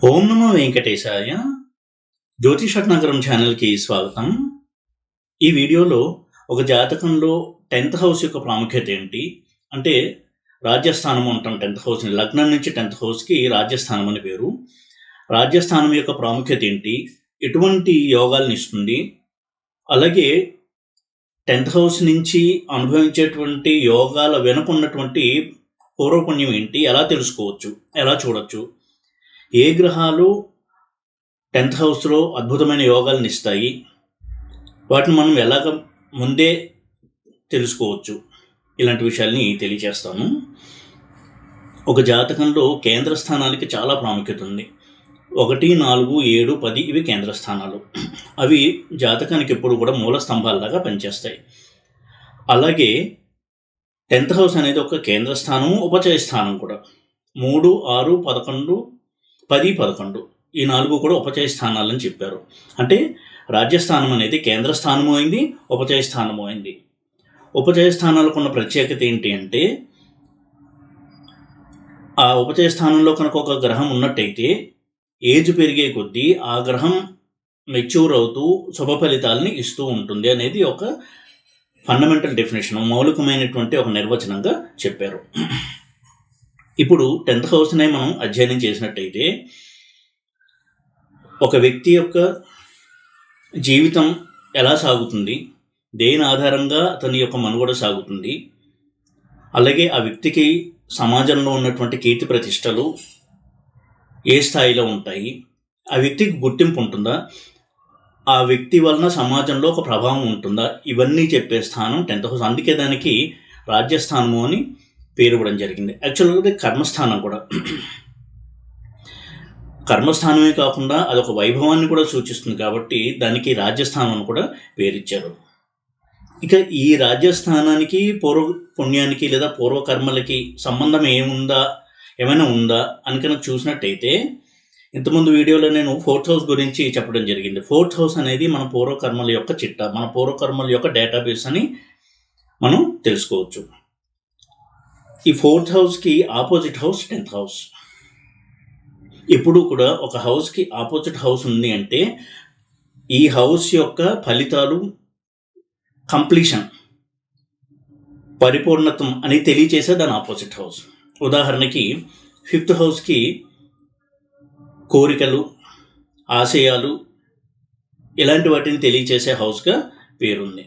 ఓం నమో వెంకటేశాయ. జ్యోతిషట్నగరం ఛానల్కి స్వాగతం. ఈ వీడియోలో ఒక జాతకంలో 10th హౌస్ యొక్క ప్రాముఖ్యత ఏంటి అంటే రాజ్యస్థానం అంటాం. 10th హౌస్ని లగ్నం నుంచి 10th హౌస్కి రాజ్యస్థానం అని పేరు. రాజ్యస్థానం యొక్క ప్రాముఖ్యత ఏంటి, ఎటువంటి యోగాలను ఇస్తుంది, అలాగే 10th హౌస్ నుంచి అనుభవించేటువంటి యోగాల వెనుకున్నటువంటి పూర్వపుణ్యం ఏంటి, ఎలా తెలుసుకోవచ్చు, ఎలా చూడొచ్చు, ఏ గ్రహాలు 10th హౌస్లో అద్భుతమైన యోగాలను ఇస్తాయి, వాటిని మనం ఎలాగ ముందే తెలుసుకోవచ్చు, ఇలాంటి విషయాల్ని తెలియజేస్తాను. ఒక జాతకంలో కేంద్ర స్థానాలకి చాలా ప్రాముఖ్యత ఉంది. 1, 4, 7, 10 ఇవి కేంద్ర స్థానాలు. అవి జాతకానికి ఎప్పుడు కూడా మూల స్తంభాలలాగా పనిచేస్తాయి. అలాగే 10th హౌస్ అనేది ఒక కేంద్ర స్థానము, ఉపచయ స్థానం కూడా. 3, 6, 11, 10, 11 ఈ 4 కూడా ఉపచయ స్థానాలని చెప్పారు. అంటే రాజ్యస్థానం అనేది కేంద్ర స్థానము అయింది, ఉపచయ స్థానము అయింది. ఉపచయ స్థానాలకు ఉన్న ప్రత్యేకత ఏంటి అంటే, ఆ ఉపచయ స్థానంలో కనుక ఒక గ్రహం ఉన్నట్టయితే ఏజ్ పెరిగే కొద్దీ ఆ గ్రహం మెచ్యూర్ అవుతూ శుభ ఫలితాలని ఇస్తూ ఉంటుంది అనేది ఒక ఫండమెంటల్ డెఫినేషన్, మౌలికమైనటువంటి ఒక నిర్వచనంగా చెప్పారు. ఇప్పుడు 10th హౌస్నే మనం అధ్యయనం చేసినట్టయితే ఒక వ్యక్తి యొక్క జీవితం ఎలా సాగుతుంది, దేని ఆధారంగా అతని యొక్క మనుగడ సాగుతుంది, అలాగే ఆ వ్యక్తికి సమాజంలో ఉన్నటువంటి కీర్తి ప్రతిష్టలు ఏ స్థాయిలో ఉంటాయి, ఆ వ్యక్తికి గుర్తింపు ఉంటుందా, ఆ వ్యక్తి వలన సమాజంలో ఒక ప్రభావం ఉంటుందా, ఇవన్నీ చెప్పే స్థానం 10th హౌస్. అందుకే దానికి రాజ్యస్థానము అని పేరు ఇవ్వడం జరిగింది. యాక్చువల్గా కర్మస్థానం కూడా. కర్మస్థానమే కాకుండా అదొక వైభవాన్ని కూడా సూచిస్తుంది కాబట్టి దానికి రాజ్యస్థానం అని కూడా పేరిచ్చారు. ఇక ఈ రాజ్యస్థానానికి పూర్వ పుణ్యానికి లేదా పూర్వకర్మలకి సంబంధం ఏమైనా ఉందా అని కనుక చూసినట్టయితే, ఇంతకుముందు వీడియోలో నేను 4th హౌస్ గురించి చెప్పడం జరిగింది. 4th హౌస్ అనేది మన పూర్వకర్మల యొక్క చిట్టా, మన పూర్వకర్మల యొక్క డేటాబేస్ అని మనం తెలుసుకోవచ్చు. ఈ 4th హౌస్కి ఆపోజిట్ హౌస్ 10th హౌస్. ఎప్పుడు కూడా ఒక హౌస్కి ఆపోజిట్ హౌస్ ఉంది అంటే ఈ హౌస్ యొక్క ఫలితాలు కంప్లీషన్, పరిపూర్ణతం అని తెలియచేసే దాని ఆపోజిట్ హౌస్. ఉదాహరణకి 5th హౌస్కి కోరికలు, ఆశయాలు ఇలాంటి వాటిని తెలియచేసే హౌస్గా పేరుంది.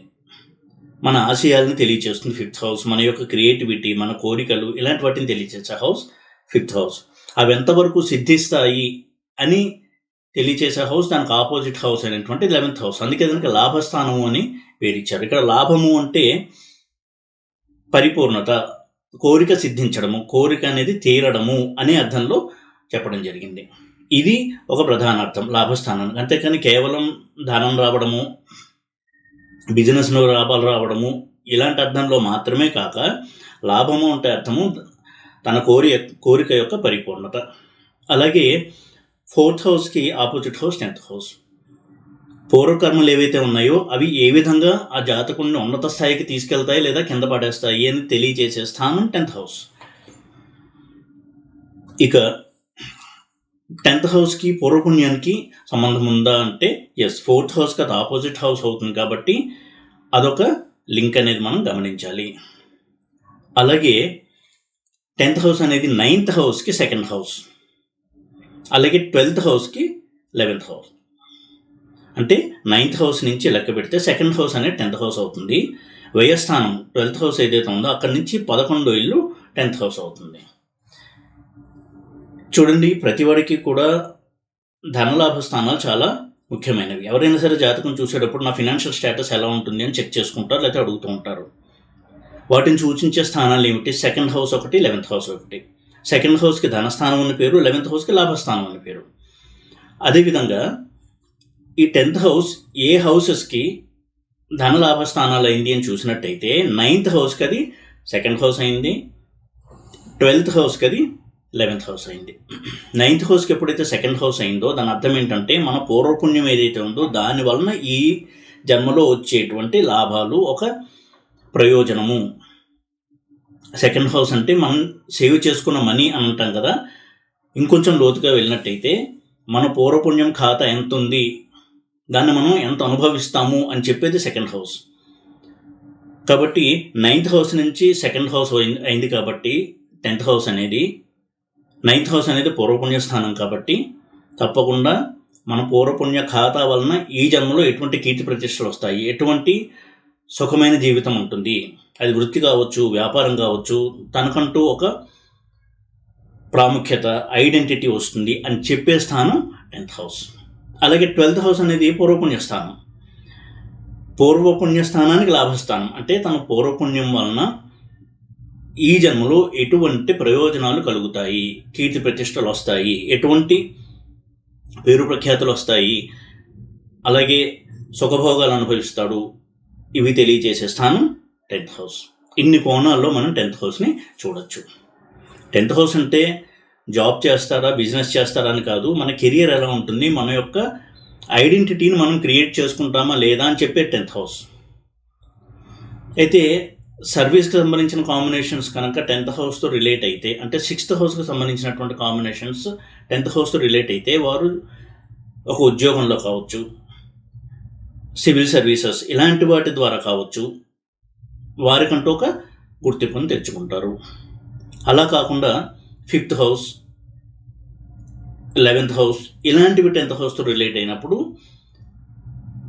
మన ఆశయాలను తెలియచేస్తుంది 5th హౌస్. మన యొక్క క్రియేటివిటీ, మన కోరికలు ఇలాంటి వాటిని తెలియచేసే హౌస్ 5th హౌస్. అవి ఎంతవరకు సిద్ధిస్తాయి అని తెలియచేసే హౌస్ దానికి ఆపోజిట్ హౌస్ అయినటువంటి 11th హౌస్. అందుకే దానికి లాభస్థానము అని పేరిచ్చారు. ఇక్కడ లాభము అంటే పరిపూర్ణత, కోరిక సిద్ధించడము, కోరిక అనేది తీరడము అనే అర్థంలో చెప్పడం జరిగింది. ఇది ఒక ప్రధాన అర్థం లాభస్థానానికి. అంతేకాని కేవలం ధనం రావడము, బిజినెస్లో లాభాలు రావడము ఇలాంటి అర్థంలో మాత్రమే కాక, లాభము అంటే అర్థము తన కోరిక యొక్క పరిపూర్ణత. అలాగే 4th హౌస్కి ఆపోజిట్ హౌస్ 10th హౌస్. పూర్వకర్మలు ఏవైతే ఉన్నాయో అవి ఏ విధంగా ఆ జాతకుడిని ఉన్నత స్థాయికి తీసుకెళ్తాయి లేదా కింద పడేస్తాయి అని తెలియజేసే స్థానం 10th హౌస్. ఇక 10th హౌస్కి పూర్వపుణ్యానికి సంబంధం ఉందా అంటే ఎస్, 4th హౌస్కి అది ఆపోజిట్ హౌస్ అవుతుంది కాబట్టి అదొక లింక్ అనేది మనం గమనించాలి. అలాగే 10th హౌస్ అనేది 9th హౌస్కి 2nd హౌస్, అలాగే 12th హౌస్కి 11th హౌస్. అంటే 9th హౌస్ నుంచి లెక్క పెడితే 2nd హౌస్ అనేది 10th హౌస్ అవుతుంది. వ్యయస్థానం 12th హౌస్ ఏదైతే ఉందో అక్కడి నుంచి 11వ ఇల్లు 10th హౌస్ అవుతుంది. చూడండి, ప్రతివాడికి కూడా ధనలాభ స్థానాలు చాలా ముఖ్యమైనవి. ఎవరైనా సరే జాతకం చూసేటప్పుడు నా ఫినాన్షియల్ స్టేటస్ ఎలా ఉంటుంది అని చెక్ చేసుకుంటారు, లేకపోతే అడుగుతూ ఉంటారు. వాటిని సూచించే స్థానాలు ఏమిటి? 2nd హౌస్ ఒకటి, 11th హౌస్ ఒకటి. 2nd హౌస్కి ధనస్థానం అని పేరు, 11th హౌస్కి లాభస్థానం అని పేరు. అదేవిధంగా ఈ 10th హౌస్ ఏ హౌసెస్కి ధనలాభ స్థానాలు అయింది అని చూసినట్టయితే 9th హౌస్కి అది 2nd హౌస్ అయింది, 12th హౌస్కి అది 11th హౌస్ అయింది. 9th హౌస్కి ఎప్పుడైతే 2nd హౌస్ అయిందో దాని అర్థం ఏంటంటే మన పూర్వపుణ్యం ఏదైతే ఉందో దాని వలన ఈ జన్మలో వచ్చేటువంటి లాభాలు, ఒక ప్రయోజనము. 2nd హౌస్ అంటే మనం సేవ్ చేసుకున్న మనీ అని అంటాం కదా. ఇంకొంచెం లోతుగా వెళ్ళినట్టయితే మన పూర్వపుణ్యం ఖాతా ఎంత ఉంది, దాన్ని మనం ఎంత అనుభవిస్తాము అని చెప్పేది సెకండ్ హౌస్. కాబట్టి 9th హౌస్ నుంచి సెకండ్ హౌస్ అయింది కాబట్టి 10th హౌస్ అనేది, 9th హౌస్ అనేది పూర్వపుణ్య స్థానం కాబట్టి తప్పకుండా మన పూర్వపుణ్య ఖాతా వలన ఈ జన్మలో ఎటువంటి కీర్తి ప్రతిష్టలు వస్తాయి, ఎటువంటి సుఖమైన జీవితం ఉంటుంది, అది వృత్తి కావచ్చు, వ్యాపారం కావచ్చు, తనకంటూ ఒక ప్రాముఖ్యత, ఐడెంటిటీ వస్తుంది అని చెప్పే స్థానం 10th హౌస్. అలాగే 12th హౌస్ అనేది పూర్వపుణ్య స్థానం. పూర్వపుణ్య స్థానానికి లాభస్థానం. అంటే తన పూర్వపుణ్యం వలన ఈ జన్మలో ఎటువంటి ప్రయోజనాలు కలుగుతాయి, కీర్తి ప్రతిష్టలు వస్తాయి, ఎటువంటి పేరు ప్రఖ్యాతులు వస్తాయి, అలాగే సుఖభోగాలు అనుభవిస్తాడు, ఇవి తెలియజేసే స్థానం 10th హౌస్. ఇన్ని కోణాల్లో మనం 10th హౌస్ని చూడొచ్చు. 10th హౌస్ అంటే జాబ్ చేస్తారా, బిజినెస్ చేస్తారా అని కాదు, మన కెరియర్ ఎలా ఉంటుంది, మన యొక్క ఐడెంటిటీని మనం క్రియేట్ చేసుకుంటామా లేదా అని చెప్పే 10th హౌస్. అయితే సర్వీస్కి సంబంధించిన కాంబినేషన్స్ కనుక 10th హౌస్తో రిలేట్ అయితే, అంటే 6th హౌస్కి సంబంధించినటువంటి కాంబినేషన్స్ 10th హౌస్తో రిలేట్ అయితే, వారు ఒక ఉద్యోగంలో కావచ్చు, సివిల్ సర్వీసెస్ ఇలాంటి వాటి ద్వారా కావచ్చు, వారికంటూ ఒక గుర్తింపును తెచ్చుకుంటారు. అలా కాకుండా 5th హౌస్, 11th హౌస్ ఇలాంటివి 10th హౌస్తో రిలేట్ అయినప్పుడు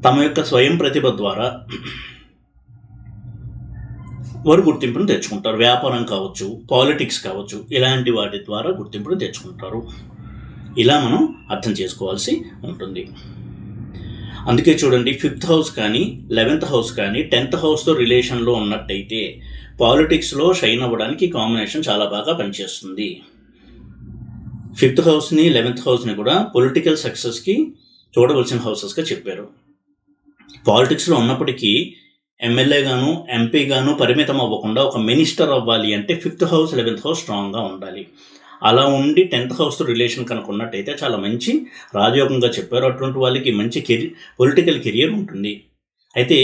తమ యొక్క స్వయం ప్రతిభ ద్వారా వారు గుర్తింపును తెచ్చుకుంటారు. వ్యాపారం కావచ్చు, పాలిటిక్స్ కావచ్చు, ఇలాంటి వాటి ద్వారా గుర్తింపును తెచ్చుకుంటారు. ఇలా మనం అర్థం చేసుకోవాల్సి ఉంటుంది. అందుకే చూడండి, 5th హౌస్ కానీ 11th హౌస్ కానీ 10th హౌస్తో రిలేషన్లో ఉన్నట్టయితే పాలిటిక్స్లో షైన్ అవ్వడానికి కాంబినేషన్ చాలా బాగా పనిచేస్తుంది. 5th హౌస్ని 11th హౌస్ని కూడా పొలిటికల్ సక్సెస్కి చూడవలసిన హౌసెస్గా చెప్పారు. పాలిటిక్స్లో ఉన్నప్పటికీ ఎమ్మెల్యే గాను, ఎంపీ గాను పరిమితం అవ్వకుండా ఒక మినిస్టర్ అవ్వాలి అంటే 5th హౌస్, 11th హౌస్ స్ట్రాంగ్గా ఉండాలి. అలా ఉండి 10th హౌస్తో రిలేషన్ కనుక ఉన్నట్టయితే చాలా మంచి రాజయోగంగా చెప్పారు. అటువంటి వాళ్ళకి మంచి పొలిటికల్ కెరియర్ ఉంటుంది. అయితే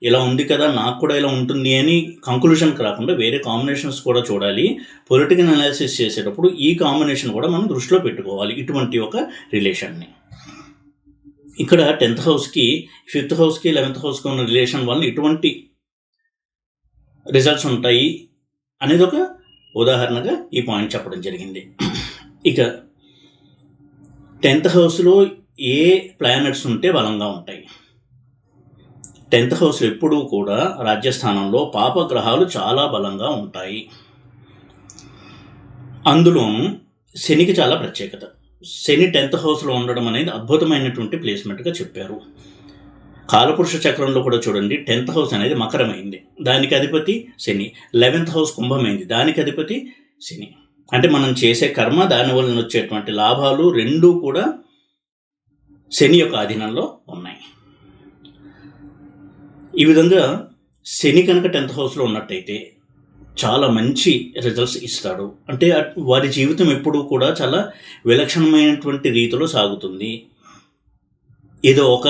ఇలా ఉంది కదా, నాకు కూడా ఇలా ఉంటుంది అని కంక్లూషన్కి రాకుండా వేరే కాంబినేషన్స్ కూడా చూడాలి. పొలిటికల్ అనాలిసిస్ చేసేటప్పుడు ఈ కాంబినేషన్ కూడా మనం దృష్టిలో పెట్టుకోవాలి, ఇటువంటి ఒక రిలేషన్ని. ఇక్కడ 10th హౌస్కి, 5th హౌస్కి, 11th హౌస్కి ఉన్న రిలేషన్ వల్ల ఇటువంటి రిజల్ట్స్ ఉంటాయి అనేది ఒక ఉదాహరణగా ఈ పాయింట్ చెప్పడం జరిగింది. ఇక 10th హౌస్లో ఏ ప్లానెట్స్ ఉంటే బలంగా ఉంటాయి? 10th హౌస్లో ఎప్పుడూ కూడా రాజ్యస్థానంలో పాపగ్రహాలు చాలా బలంగా ఉంటాయి. అందులోనూ శనికి చాలా ప్రత్యేకత. శని 10th హౌస్లో ఉండడం అనేది అద్భుతమైనటువంటి ప్లేస్మెంట్గా చెప్పారు. కాలపురుష చక్రంలో కూడా చూడండి, 10th హౌస్ అనేది మకరమైంది, దానికి అధిపతి శని. 11th హౌస్ కుంభమైంది, దానికి అధిపతి శని. అంటే మనం చేసే కర్మ, దాని వలన వచ్చేటువంటి లాభాలు రెండూ కూడా శని యొక్క ఆధీనంలో ఉన్నాయి. ఈ విధంగా శని కనుక 10th హౌస్లో ఉన్నట్టయితే చాలా మంచి రిజల్ట్స్ ఇస్తాడు. అంటే వారి జీవితం ఎప్పుడూ కూడా చాలా విలక్షణమైనటువంటి రీతిలో సాగుతుంది. ఏదో ఒక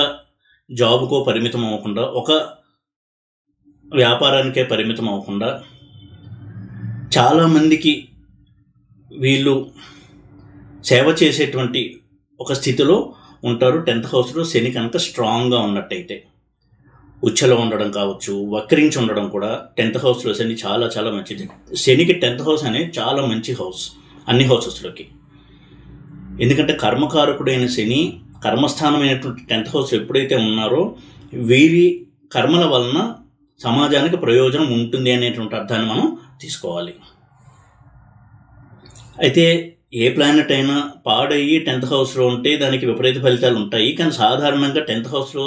జాబ్కో పరిమితం అవ్వకుండా, ఒక వ్యాపారానికే పరిమితం అవ్వకుండా చాలామందికి వీళ్ళు సేవ చేసేటువంటి ఒక స్థితిలో ఉంటారు 10th హౌస్లో శని కనుక స్ట్రాంగ్గా ఉన్నట్టయితే. ఉచ్చలో ఉండడం కావచ్చు, వక్రించి ఉండడం కూడా 10th హౌస్లో శని చాలా చాలా మంచిది. శనికి 10th హౌస్ అనేది చాలా మంచి హౌస్ అన్ని హౌసెస్లోకి. ఎందుకంటే కర్మకారకుడైన శని కర్మస్థానమైనటువంటి 10th హౌస్లో ఎప్పుడైతే ఉన్నారో వీరి కర్మల వలన సమాజానికి ప్రయోజనం ఉంటుంది అనేటువంటి అర్థాన్ని మనం తీసుకోవాలి. అయితే ఏ ప్లానెట్ అయినా పాడయ్యి 10th హౌస్లో ఉంటే దానికి విపరీత ఫలితాలు ఉంటాయి. కానీ సాధారణంగా 10th హౌస్లో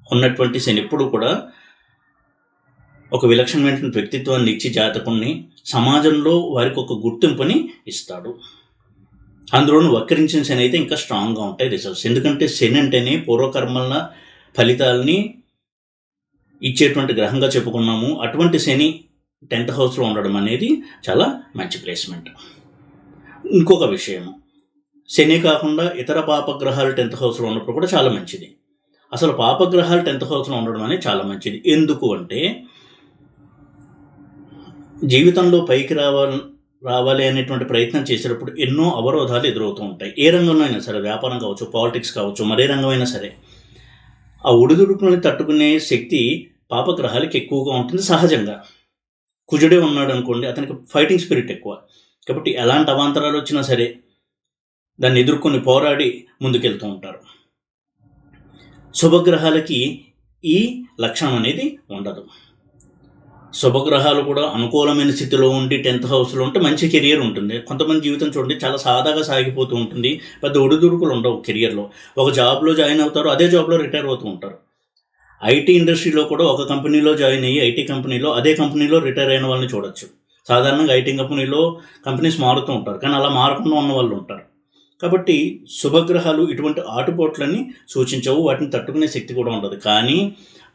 ఉన్నటువంటి శని ఎప్పుడు కూడా ఒక విలక్షణమైనటువంటి వ్యక్తిత్వాన్ని ఇచ్చి జాతకుణ్ణి సమాజంలో వారికి ఒక గుర్తింపుని ఇస్తాడు. అందులోనూ వక్రించిన శని అయితే ఇంకా స్ట్రాంగ్గా ఉంటాయి రిజల్ట్స్. ఎందుకంటే శని అంటేనే పూర్వకర్మల ఫలితాలని ఇచ్చేటువంటి గ్రహంగా చెప్పుకున్నాము. అటువంటి శని 10th హౌస్లో ఉండడం అనేది చాలా మంచి ప్లేస్మెంట్. ఇంకొక విషయం, శని కాకుండా ఇతర పాపగ్రహాలు 10th హౌస్లో ఉన్నప్పుడు కూడా చాలా మంచిది. అసలు పాపగ్రహాలు 10th హౌస్లో ఉండడం అనేది చాలా మంచిది. ఎందుకు అంటే జీవితంలో పైకి రావాలి అనేటువంటి ప్రయత్నం చేసేటప్పుడు ఎన్నో అవరోధాలు ఎదురవుతూ ఉంటాయి. ఏ రంగంలో అయినా సరే, వ్యాపారం కావచ్చు, పాలిటిక్స్ కావచ్చు, మరే రంగమైనా సరే. ఆ ఒడిదుడుకులను తట్టుకునే శక్తి పాపగ్రహాలకి ఎక్కువగా ఉంటుంది సహజంగా. కుజుడే ఉన్నాడు అనుకోండి, అతనికి ఫైటింగ్ స్పిరిట్ ఎక్కువ. కాబట్టి ఎలాంటి అవాంతరాలు వచ్చినా సరే దాన్ని ఎదుర్కొని పోరాడి ముందుకెళ్తూ ఉంటారు. శుభగ్రహాలకి ఈ లక్షణం అనేది ఉండదు. శుభగ్రహాలు కూడా అనుకూలమైన స్థితిలో ఉండి 10th హౌస్లో ఉంటే మంచి కెరియర్ ఉంటుంది. కొంతమంది జీవితం చూడండి చాలా సాదాగా సాగిపోతూ ఉంటుంది. పెద్ద ఒడిదుడుకులు ఉండవు కెరియర్లో. ఒక జాబ్లో జాయిన్ అవుతారు, అదే జాబ్లో రిటైర్ అవుతూ ఉంటారు. ఐటీ ఇండస్ట్రీలో కూడా ఒక కంపెనీలో జాయిన్ అయ్యి ఐటీ కంపెనీలో అదే కంపెనీలో రిటైర్ అయిన వాళ్ళని చూడొచ్చు. సాధారణంగా ఐటీ కంపెనీస్ మారుతూ ఉంటారు, కానీ అలా మారకుండా ఉన్న వాళ్ళు ఉంటారు. కాబట్టి శుభగ్రహాలు ఇటువంటి ఆటుపోట్లని సూచించవు, వాటిని తట్టుకునే శక్తి కూడా ఉండదు. కానీ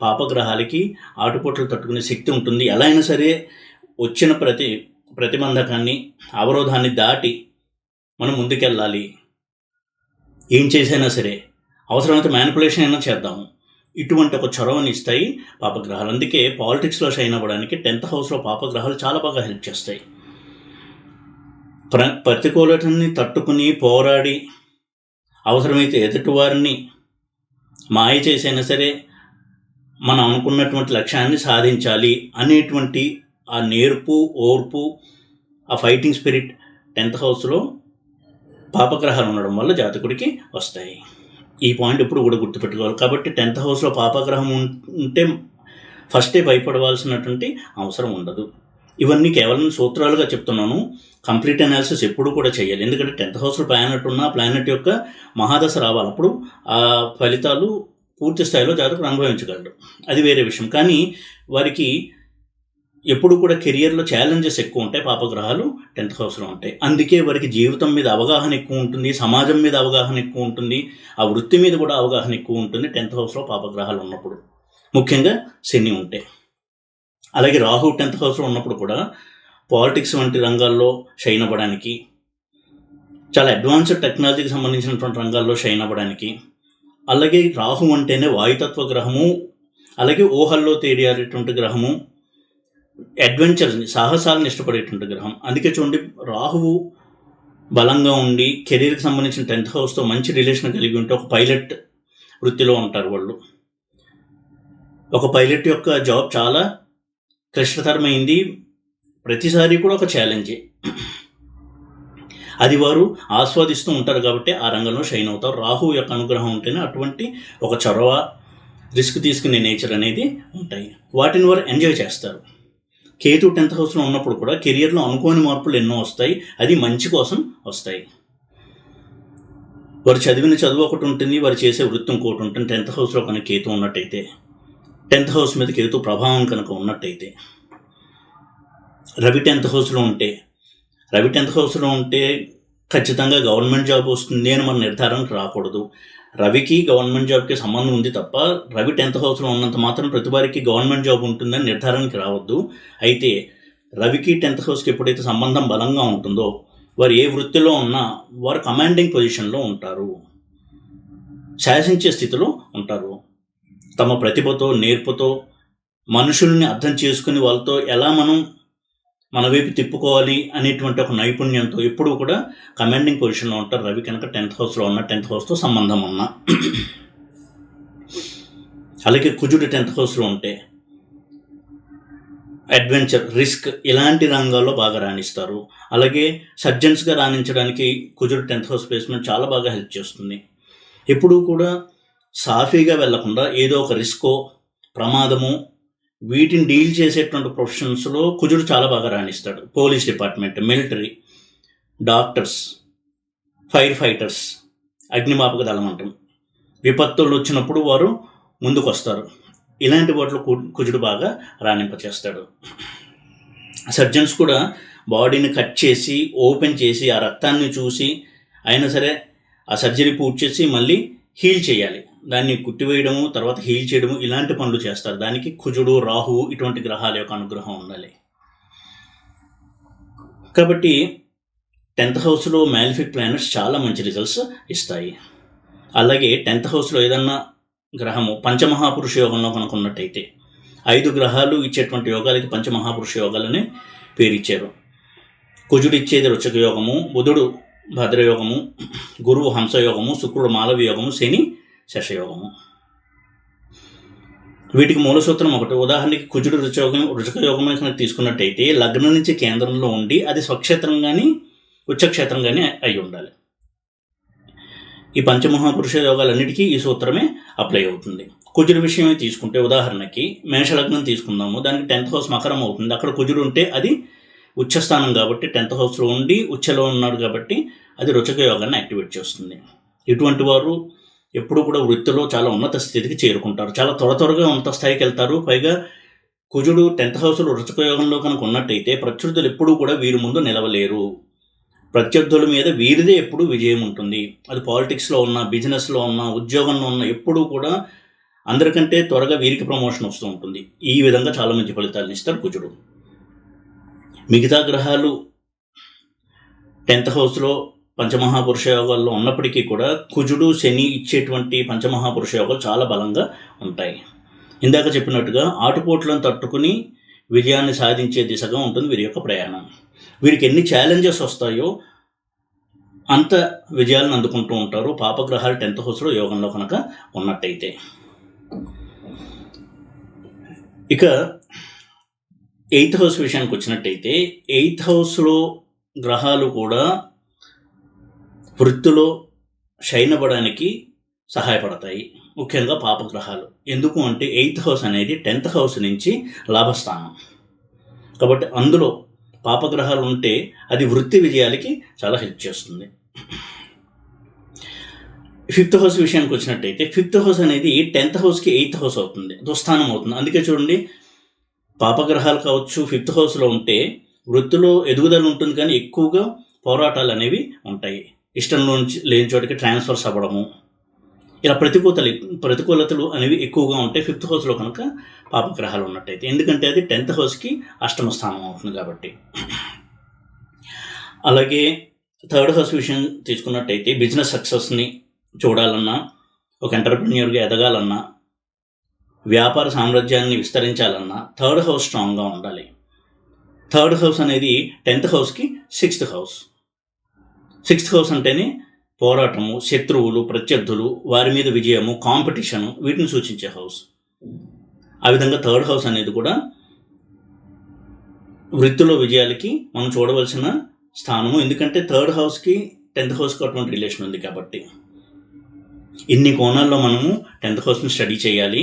పాపగ్రహాలకి ఆటుపోట్లు తట్టుకునే శక్తి ఉంటుంది. ఎలా అయినా సరే వచ్చిన ప్రతిబంధకాన్ని, అవరోధాన్ని దాటి మనం ముందుకెళ్ళాలి. ఏం చేసైనా సరే అవసరమైతే మ్యానిపులేషన్ అయినా చేద్దాము, ఇటువంటి ఒక చొరవని ఇస్తాయి పాపగ్రహాలు. అందుకే పాలిటిక్స్లో షైన్ అవ్వడానికి 10th హౌస్లో పాపగ్రహాలు చాలా బాగా హెల్ప్ చేస్తాయి. ప్రతికూలతని తట్టుకుని పోరాడి అవసరమైతే ఎదుటివారిని మాయ చేసైనా సరే మనం అనుకున్నటువంటి లక్ష్యాన్ని సాధించాలి అనేటువంటి ఆ నేర్పు, ఓర్పు, ఆ ఫైటింగ్ స్పిరిట్ 10th హౌస్లో పాపగ్రహాలు ఉండడం వల్ల జాతకుడికి వస్తాయి. ఈ పాయింట్ ఎప్పుడు కూడా గుర్తుపెట్టుకోవాలి. కాబట్టి 10th హౌస్లో పాపగ్రహం ఉంటే ఫస్టే భయపడవలసినటువంటి అవసరం ఉండదు. ఇవన్నీ కేవలం సూత్రాలుగా చెప్తున్నాను. కంప్లీట్ అనాలిసిస్ ఎప్పుడు కూడా చేయాలి. ఎందుకంటే 10th హౌస్లో ప్లానెట్ ఉన్న ప్లానెట్ యొక్క మహాదశ రావాలి. అప్పుడు ఆ ఫలితాలు పూర్తి స్థాయిలో జాతకుడు అనుభవించగలడు, అది వేరే విషయం. కానీ వారికి ఎప్పుడు కూడా కెరియర్లో ఛాలెంజెస్ ఎక్కువ ఉంటాయి పాపగ్రహాలు 10th హౌస్లో ఉంటాయి. అందుకే వారికి జీవితం మీద అవగాహన ఎక్కువ ఉంటుంది, సమాజం మీద అవగాహన ఎక్కువ ఉంటుంది, ఆ వృత్తి మీద కూడా అవగాహన ఎక్కువ ఉంటుంది 10th హౌస్లో పాపగ్రహాలు ఉన్నప్పుడు, ముఖ్యంగా శని ఉంటే. అలాగే రాహు 10th హౌస్లో ఉన్నప్పుడు కూడా పాలిటిక్స్ వంటి రంగాల్లో షైన్ అవ్వడానికి, చాలా అడ్వాన్స్డ్ టెక్నాలజీకి సంబంధించినటువంటి రంగాల్లో షైన్ అవ్వడానికి, అలాగే రాహు అంటేనే వాయుతత్వ గ్రహము, అలాగే ఊహల్లో తేలియాడేటువంటి గ్రహము, అడ్వెంచర్స్ని, సాహసాలను ఇష్టపడేటువంటి గ్రహం. అందుకే చూడండి, రాహువు బలంగా ఉండి కెరీర్కి సంబంధించిన 10th హౌస్తో మంచి రిలేషన్ కలిగి ఉంటే ఒక పైలట్ వృత్తిలో ఉంటారు వాళ్ళు. ఒక పైలట్ యొక్క జాబ్ చాలా క్లిష్టతరమైంది, ప్రతిసారి కూడా ఒక ఛాలెంజే. అది వారు ఆస్వాదిస్తూ ఉంటారు కాబట్టి ఆ రంగంలో షైన్ అవుతారు. రాహు యొక్క అనుగ్రహం ఉంటేనే అటువంటి ఒక చొరవ, రిస్క్ తీసుకునే నేచర్ అనేది ఉంటాయి. వాటిని వారు ఎంజాయ్ చేస్తారు. కేతు 10th హౌస్లో ఉన్నప్పుడు కూడా కెరియర్లో అనుకోని మార్పులు ఎన్నో వస్తాయి, అది మంచి కోసం వస్తాయి. వారు చదివిన చదువు ఒకటి ఉంటుంది, వారు చేసే వృత్తి ఇంకోటి ఉంటుంది. 10th హౌస్లో కనుక కేతు ఉన్నట్టయితే, 10th హౌస్ మీద కేతు ప్రభావం కనుక ఉన్నట్టయితే, రవి 10th హౌస్లో ఉంటే ఖచ్చితంగా గవర్నమెంట్ జాబ్ వస్తుంది అని మన నిర్ధారణకు రాకూడదు. రవికి గవర్నమెంట్ జాబ్కి సంబంధం ఉంది తప్ప రవి 10th హౌస్లో ఉన్నంత మాత్రం ప్రతి వారికి గవర్నమెంట్ జాబ్ ఉంటుందని నిర్ధారణకి రావద్దు. అయితే రవికి 10th హౌస్కి ఎప్పుడైతే సంబంధం బలంగా ఉంటుందో వారు ఏ వృత్తిలో ఉన్నా వారు కమాండింగ్ పొజిషన్లో ఉంటారు, శాసించే స్థితిలో ఉంటారు. తమ ప్రతిభతో, నేర్పుతో మనుషుల్ని అర్థం చేసుకుని వాళ్ళతో ఎలా మన వైపు తిప్పుకోవాలి అనేటువంటి ఒక నైపుణ్యంతో ఎప్పుడూ కూడా కమాండింగ్ పొజిషన్లో ఉంటారు రవి కనుక 10th హౌస్లో ఉన్న, 10th హౌస్తో సంబంధం ఉన్న. అలాగే కుజుడు 10th హౌస్లో ఉంటే అడ్వెంచర్, రిస్క్ ఇలాంటి రంగాల్లో బాగా రాణిస్తారు. అలాగే సర్జన్స్గా రాణించడానికి కుజుడు 10th హౌస్ ప్లేస్మెంట్ చాలా బాగా హెల్ప్ చేస్తుంది. ఎప్పుడూ కూడా సాఫీగా వెళ్లకుండా ఏదో ఒక రిస్కో, ప్రమాదము, వీటిని డీల్ చేసేటువంటి ప్రొఫెషన్స్లో కుజుడు చాలా బాగా రాణిస్తాడు. Police department, military, doctors, fire fighters, అగ్నిమాపక దళం అంటాం, విపత్తులు వచ్చినప్పుడు వారు ముందుకు వస్తారు. ఇలాంటి వాటిలో కుజుడు బాగా రాణింపచేస్తాడు. సర్జన్స్ కూడా బాడీని కట్ చేసి, ఓపెన్ చేసి, ఆ రక్తాన్ని చూసి అయినా సరే ఆ సర్జరీ పూర్తి చేసి మళ్ళీ హీల్ చేయాలి, దాన్ని కుట్టివేయడము, తర్వాత హీల్ చేయడము, ఇలాంటి పనులు చేస్తారు. దానికి కుజుడు, రాహువు ఇటువంటి గ్రహాల యొక్క అనుగ్రహం ఉండాలి. కాబట్టి 10th హౌస్లో మ్యాలిఫిక్ ప్లానెట్స్ చాలా మంచి రిజల్ట్స్ ఇస్తాయి. అలాగే 10th హౌస్లో ఏదన్నా గ్రహము పంచమహాపురుష యోగంలో కనుకున్నట్టయితే, 5 గ్రహాలు ఇచ్చేటువంటి యోగాలకి పంచమహాపురుష యోగాలని పేరు ఇచ్చారు. కుజుడిచ్చేది రుచక యోగము, బుధుడు భద్రయోగము, గురువు హంసయోగము, శుక్రుడు మాలవి యోగము, శని శశయోగము. వీటికి మూల సూత్రం ఒకటి. ఉదాహరణకి కుజుడు రుచక యోగం కనుక తీసుకున్నట్టయితే లగ్నం నుంచి కేంద్రంలో ఉండి అది స్వక్షేత్రం కానీ ఉచ్చక్షేత్రం కానీ అయి ఉండాలి. ఈ పంచమహాపురుష యోగాలన్నిటికీ ఈ సూత్రమే అప్లై అవుతుంది. కుజుడు విషయమే తీసుకుంటే ఉదాహరణకి మేషలగ్నం తీసుకుందాము, దానికి 10th హౌస్ మకరం అవుతుంది. అక్కడ కుజుడు ఉంటే అది ఉచ్చస్థానం కాబట్టి 10th హౌస్లో ఉండి ఉచ్చలో ఉన్నాడు కాబట్టి అది రుచక యోగాన్ని యాక్టివేట్ చేస్తుంది. ఇటువంటి వారు ఎప్పుడు కూడా వృత్తిలో చాలా ఉన్నత స్థితికి చేరుకుంటారు, చాలా త్వరగా ఉన్నత స్థాయికి వెళ్తారు. పైగా కుజుడు 10th హౌస్లో రుచక యోగంలో కనుక ఉన్నట్టయితే ప్రత్యర్థులు ఎప్పుడూ కూడా వీరి ముందు నిలవలేరు. ప్రత్యర్థుల మీద వీరిదే ఎప్పుడు విజయం ఉంటుంది. అది పాలిటిక్స్లో ఉన్న, బిజినెస్లో ఉన్న, ఉద్యోగంలో ఉన్న ఎప్పుడూ కూడా అందరికంటే త్వరగా వీరికి ప్రమోషన్ వస్తూ ఉంటుంది. ఈ విధంగా చాలా మంచి ఫలితాలను ఇస్తారు కుజుడు. మిగతా గ్రహాలు 10th హౌస్లో పంచమహాపురుష యోగాల్లో ఉన్నప్పటికీ కూడా కుజుడు శని ఇచ్చేటువంటి పంచమహాపురుష యోగాలు చాలా బలంగా ఉంటాయి. ఇందాక చెప్పినట్టుగా ఆటుపోట్లను తట్టుకుని విజయాన్ని సాధించే దిశగా ఉంటుంది వీరి యొక్క ప్రయాణం. వీరికి ఎన్ని ఛాలెంజెస్ వస్తాయో అంత విజయాలను అందుకుంటూ ఉంటారు పాపగ్రహాలు 10th హౌస్లో యోగంలో కనుక ఉన్నట్టయితే. ఇక 8th హౌస్ విషయానికి వచ్చినట్టయితే 8th హౌస్లో గ్రహాలు కూడా వృత్తిలో షైన్ అవ్వడానికి సహాయపడతాయి, ముఖ్యంగా పాపగ్రహాలు. ఎందుకు అంటే 8th హౌస్ అనేది 10th హౌస్ నుంచి లాభస్థానం కాబట్టి అందులో పాపగ్రహాలు ఉంటే అది వృత్తి విజయాలకి చాలా హెల్ప్ చేస్తుంది. 5th హౌస్ విషయానికి వచ్చినట్టయితే 5th హౌస్ అనేది 10th హౌస్కి 8th హౌస్ అవుతుంది, దుస్థానం అవుతుంది. అందుకే చూడండి, పాపగ్రహాలు కావచ్చు 5th హౌస్లో ఉంటే వృత్తిలో ఎదుగుదల ఉంటుంది, కానీ ఎక్కువగా పోరాటాలు అనేవి ఉంటాయి. ఇష్టం లేని చోటికి ట్రాన్స్ఫర్స్ అవ్వడము, ఇలా ప్రతికూలతలు అనేవి ఎక్కువగా ఉంటాయి 5th హౌస్లో కనుక పాపగ్రహాలు ఉన్నట్టయితే. ఎందుకంటే అది 10th హౌస్కి అష్టమ స్థానం అవుతుంది కాబట్టి. అలాగే 3rd హౌస్ విషయం తీసుకున్నట్టయితే బిజినెస్ సక్సెస్ని చూడాలన్నా, ఒక ఎంటర్ప్రెన్యూర్గా ఎదగాలన్నా, వ్యాపార సామ్రాజ్యాన్ని విస్తరించాలన్నా 3rd హౌస్ స్ట్రాంగ్గా ఉండాలి. 3rd హౌస్ అనేది 10th హౌస్కి 6th హౌస్. 6th హౌస్ అంటేనే పోరాటము, శత్రువులు, ప్రత్యర్థులు, వారి మీద విజయము, కాంపిటీషను, వీటిని సూచించే హౌస్. ఆ విధంగా 3rd హౌస్ అనేది కూడా వృత్తిలో విజయాలకి మనం చూడవలసిన స్థానము. ఎందుకంటే 3rd హౌస్కి 10th హౌస్కి అటువంటి రిలేషన్ ఉంది కాబట్టి. ఇన్ని కోణాల్లో మనము 10th హౌస్ని స్టడీ చేయాలి.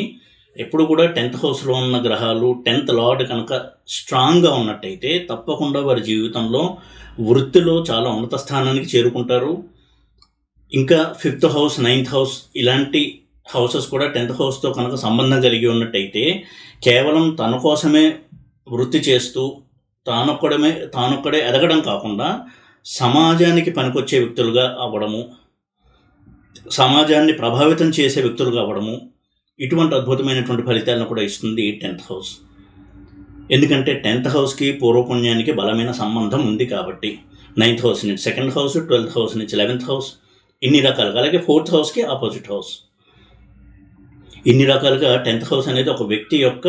ఎప్పుడు కూడా 10th హౌస్లో ఉన్న గ్రహాలు 10th లార్డ్ కనుక స్ట్రాంగ్గా ఉన్నట్టయితే తప్పకుండా వారి జీవితంలో వృత్తిలో చాలా ఉన్నత స్థానానికి చేరుకుంటారు. ఇంకా 5th హౌస్, 9th హౌస్ ఇలాంటి హౌసెస్ కూడా 10th హౌస్తో కనుక సంబంధం కలిగి ఉన్నట్టయితే కేవలం తన కోసమే వృత్తి చేస్తూ తానొక్కడే ఎదగడం కాకుండా సమాజానికి పనికొచ్చే వ్యక్తులుగా అవ్వడము, సమాజాన్ని ప్రభావితం చేసే వ్యక్తులుగా అవ్వడము, ఇటువంటి అద్భుతమైనటువంటి ఫలితాలను కూడా ఇస్తుంది 10th హౌస్. ఎందుకంటే 10th హౌస్కి పూర్వపుణ్యానికి బలమైన సంబంధం ఉంది కాబట్టి. 9th హౌస్ నుంచి 2nd హౌస్, 12th హౌస్ నుంచి 11th హౌస్, ఇన్ని రకాలుగా. అలాగే 4th హౌస్కి ఆపోజిట్ హౌస్. ఇన్ని రకాలుగా 10th హౌస్ అనేది ఒక వ్యక్తి యొక్క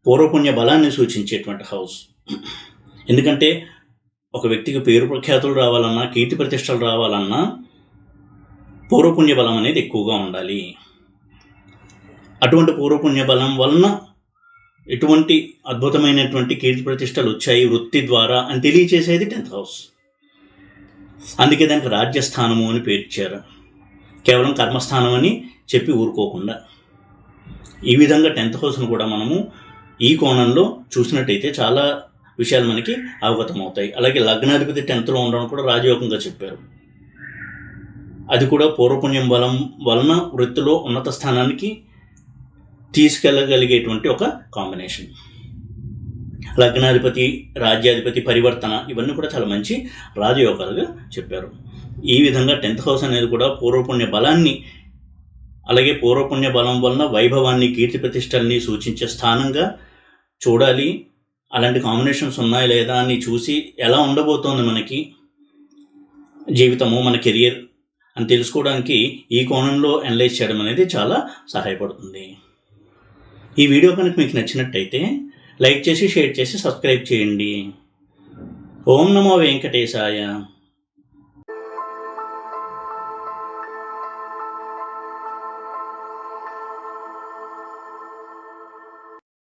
పూర్వపుణ్య బలాన్ని సూచించేటువంటి హౌస్. ఎందుకంటే ఒక వ్యక్తికి పేరు ప్రఖ్యాతులు రావాలన్నా, కీర్తి ప్రతిష్టలు రావాలన్నా పూర్వపుణ్య బలం అనేది ఎక్కువగా ఉండాలి. అటువంటి పూర్వపుణ్య బలం వలన ఎటువంటి అద్భుతమైనటువంటి కీర్తి ప్రతిష్టలు వచ్చాయి వృత్తి ద్వారా అని తెలియచేసేది 10th హౌస్. అందుకే దానికి రాజ్యస్థానము అని పేరు ఇచ్చారు, కేవలం కర్మస్థానం అని చెప్పి ఊరుకోకుండా. ఈ విధంగా 10th హౌస్ను కూడా మనము ఈ కోణంలో చూసినట్టయితే చాలా విషయాలు మనకి అవగతమవుతాయి. అలాగే లగ్నాధిపతి 10th లో ఉండడం కూడా రాజయోగంగా చెప్పారు. అది కూడా పూర్వపుణ్యం బలం వలన వృత్తిలో ఉన్నత స్థానానికి తీసుకెళ్ళగలిగేటువంటి ఒక కాంబినేషన్. లగ్నాధిపతి, రాజ్యాధిపతి పరివర్తన, ఇవన్నీ కూడా చాలా మంచి రాజయోగాలుగా చెప్పారు. ఈ విధంగా 10th హౌస్ అనేది కూడా పూర్వపుణ్య బలాన్ని, అలాగే పూర్వపుణ్య బలం వలన వైభవాన్ని, కీర్తి ప్రతిష్టల్ని సూచించే స్థానంగా చూడాలి. అలాంటి కాంబినేషన్స్ ఉన్నాయా లేదా అని చూసి ఎలా ఉండబోతోంది మనకి జీవితము, మన కెరియర్ అని తెలుసుకోవడానికి ఈ కోణంలో అనలైజ్ చేయడం అనేది చాలా సహాయపడుతుంది. ఈ వీడియో కనుక మీకు నచ్చినట్టయితే లైక్ చేసి, షేర్ చేసి, సబ్స్క్రైబ్ చేయండి. ఓం నమో వెంకటేశాయ.